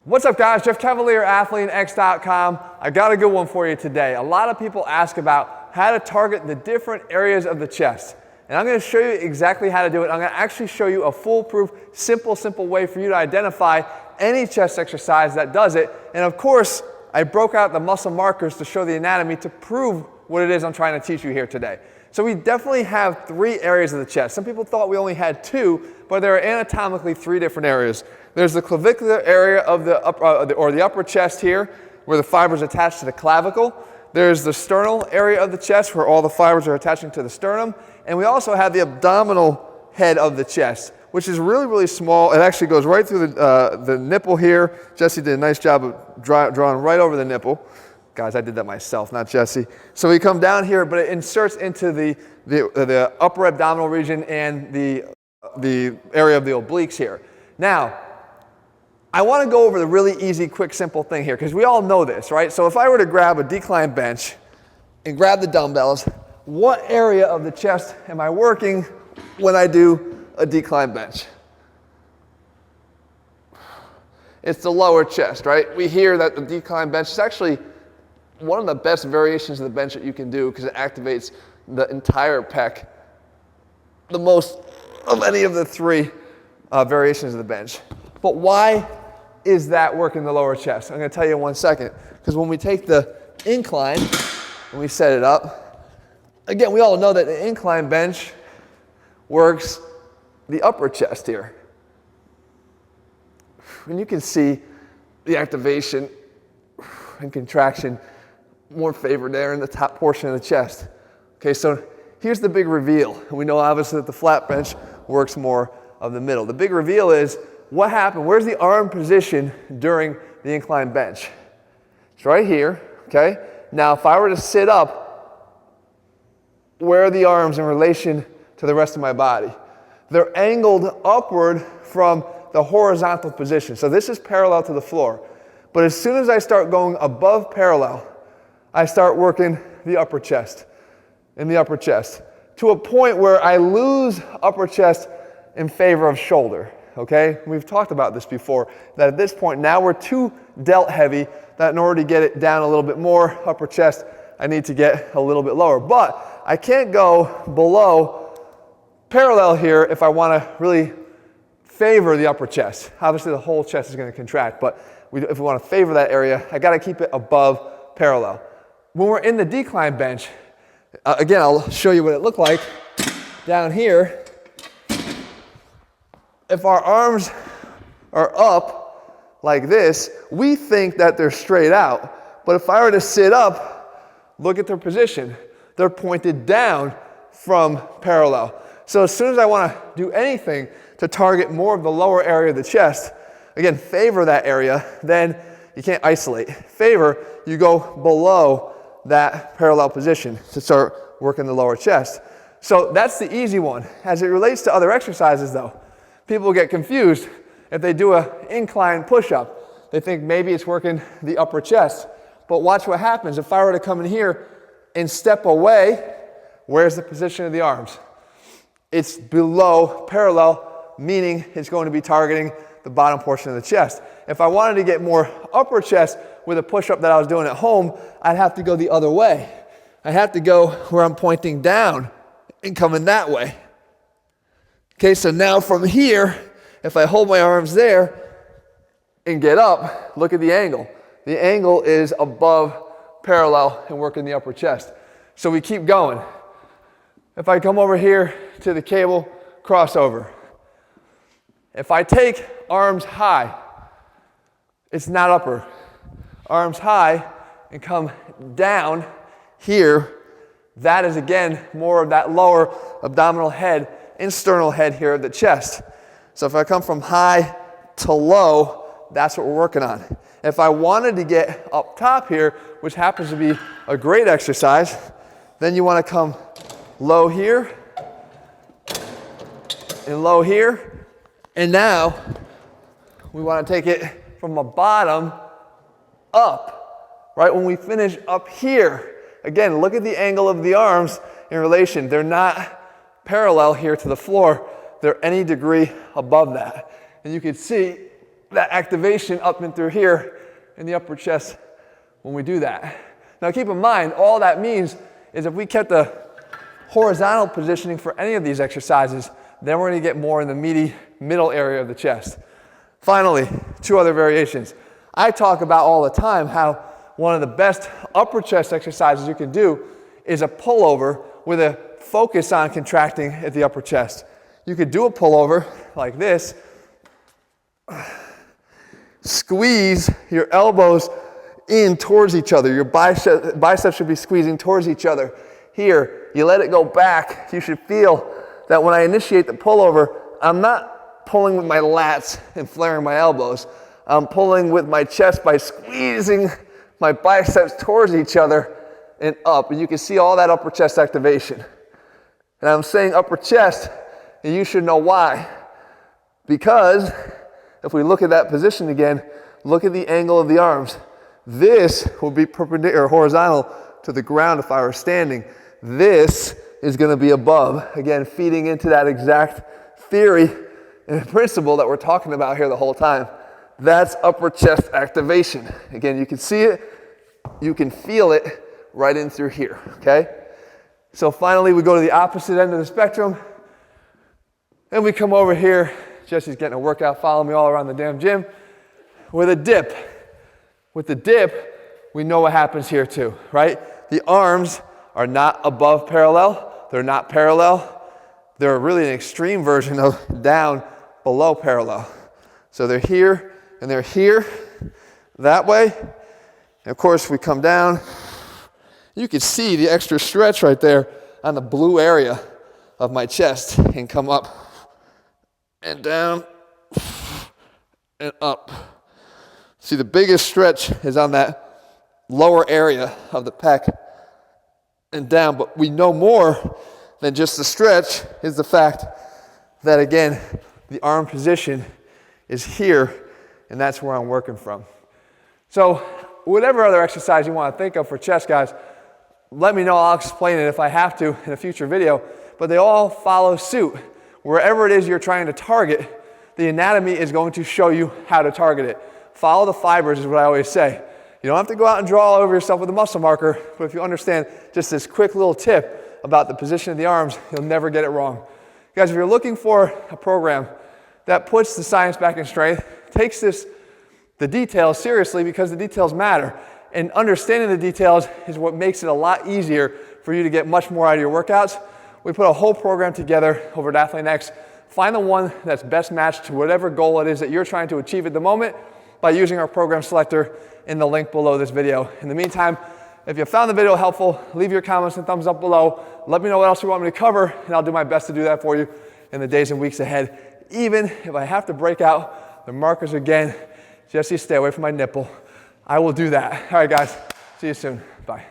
What's up, guys? Jeff Cavaliere, ATHLEAN-X.com. I got a good one for you today. A lot of people ask about how to target the different areas of the chest. And I'm going to show you exactly how to do it. I'm going to actually show you a foolproof, simple way for you to identify any chest exercise that does it. And of course, I broke out the muscle markers to show the anatomy to prove what it is I'm trying to teach you here today. So we definitely have 3 areas of the chest. Some people thought we only had 2, but there are anatomically 3 different areas. There's the clavicular area of the upper chest here, where the fibers attach to the clavicle. There's the sternal area of the chest, where all the fibers are attaching to the sternum. And we also have the abdominal head of the chest, which is really small. It actually goes right through the nipple here. Jesse did a nice job of drawing right over the nipple. Guys, I did that myself, not Jesse. So we come down here, but it inserts into the upper abdominal region and the area of the obliques here. Now, I want to go over the really easy, quick, simple thing here, because we all know this, right? So if I were to grab a decline bench and grab the dumbbells, what area of the chest am I working when I do a decline bench? It's the lower chest, right? We hear that the decline bench is actually one of the best variations of the bench that you can do because it activates the entire pec, the most of any of the 3 variations of the bench. But why is that working the lower chest? I'm going to tell you in 1 second. Because when we take the incline and we set it up, again, we all know that the incline bench works the upper chest here. And you can see the activation and contraction more favored there in the top portion of the chest. Okay, so here's the big reveal. We know obviously that the flat bench works more of the middle. The big reveal is what happened, where's the arm position during the incline bench? It's right here, okay? Now if I were to sit up, where are the arms in relation to the rest of my body? They're angled upward from the horizontal position. So this is parallel to the floor. But as soon as I start going above parallel, I start working the upper chest, in the upper chest, to a point where I lose upper chest in favor of shoulder, okay? We've talked about this before, that at this point now we're too delt heavy, that in order to get it down a little bit more, upper chest, I need to get a little bit lower. But I can't go below parallel here if I want to really favor the upper chest. Obviously the whole chest is going to contract, but if we want to favor that area, I got to keep it above parallel. When we're in the decline bench, again, I'll show you what it looked like down here. If our arms are up like this, we think that they're straight out. But if I were to sit up, look at their position. They're pointed down from parallel. So as soon as I want to do anything to target more of the lower area of the chest, again, favor that area, then you can't isolate. Favor, you go below that parallel position to start working the lower chest. So that's the easy one. As it relates to other exercises though, people get confused if they do an incline push-up. They think maybe it's working the upper chest. But watch what happens. If I were to come in here and step away, where's the position of the arms? It's below parallel, meaning it's going to be targeting the bottom portion of the chest. If I wanted to get more upper chest with a push-up that I was doing at home, I'd have to go the other way. I have to go where I'm pointing down and coming that way. Okay, so now from here, if I hold my arms there and get up, look at the angle. The angle is above parallel and working the upper chest. So we keep going. If I come over here to the cable crossover, if I take arms high, it's not upper. Arms high and come down here, that is again more of that lower abdominal head and sternal head here of the chest. So if I come from high to low, that's what we're working on. If I wanted to get up top here, which happens to be a great exercise, then you want to come low here and low here. And now we want to take it from a bottom up, right? When we finish up here, again, look at the angle of the arms in relation. They're not parallel here to the floor. They're any degree above that. And you can see that activation up and through here in the upper chest when we do that. Now keep in mind, all that means is if we kept the horizontal positioning for any of these exercises, then we're going to get more in the meaty middle area of the chest. Finally, 2 other variations. I talk about all the time how one of the best upper chest exercises you can do is a pullover with a focus on contracting at the upper chest. You could do a pullover like this. Squeeze your elbows in towards each other. Your biceps should be squeezing towards each other. Here, you let it go back. You should feel that when I initiate the pullover, I'm not pulling with my lats and flaring my elbows. I'm pulling with my chest by squeezing my biceps towards each other and up. And you can see all that upper chest activation. And I'm saying upper chest, and you should know why. Because if we look at that position again, look at the angle of the arms. This will be perpendicular or horizontal to the ground if I were standing. This is going to be above. Again, feeding into that exact theory and principle that we're talking about here the whole time. That's upper chest activation. Again, you can see it, you can feel it right in through here, okay? So finally, we go to the opposite end of the spectrum, and we come over here. Jesse's getting a workout, follow me all around the damn gym, with a dip. With the dip, we know what happens here too, right? The arms are not above parallel, they're not parallel. They're really an extreme version of down below parallel. So they're here and they're here, that way. And of course, we come down. You can see the extra stretch right there on the blue area of my chest, and come up and down and up. See, the biggest stretch is on that lower area of the pec and down, but we know more than just the stretch is the fact that, again, the arm position is here, and that's where I'm working from. So whatever other exercise you want to think of for chest, guys, let me know. I'll explain it if I have to in a future video, but they all follow suit. Wherever it is you're trying to target, the anatomy is going to show you how to target it. Follow the fibers is what I always say. You don't have to go out and draw all over yourself with a muscle marker, but if you understand just this quick little tip about the position of the arms, you'll never get it wrong. Guys, if you're looking for a program that puts the science back in strength, takes the details seriously, because the details matter, and understanding the details is what makes it a lot easier for you to get much more out of your workouts. We put a whole program together over at ATHLEAN-X. Find the one that's best matched to whatever goal it is that you're trying to achieve at the moment by using our program selector in the link below this video. In the meantime, if you found the video helpful, leave your comments and thumbs up below. Let me know what else you want me to cover, and I'll do my best to do that for you in the days and weeks ahead. Even if I have to break out the markers again, Jesse, stay away from my nipple, I will do that. All right, guys, see you soon. Bye.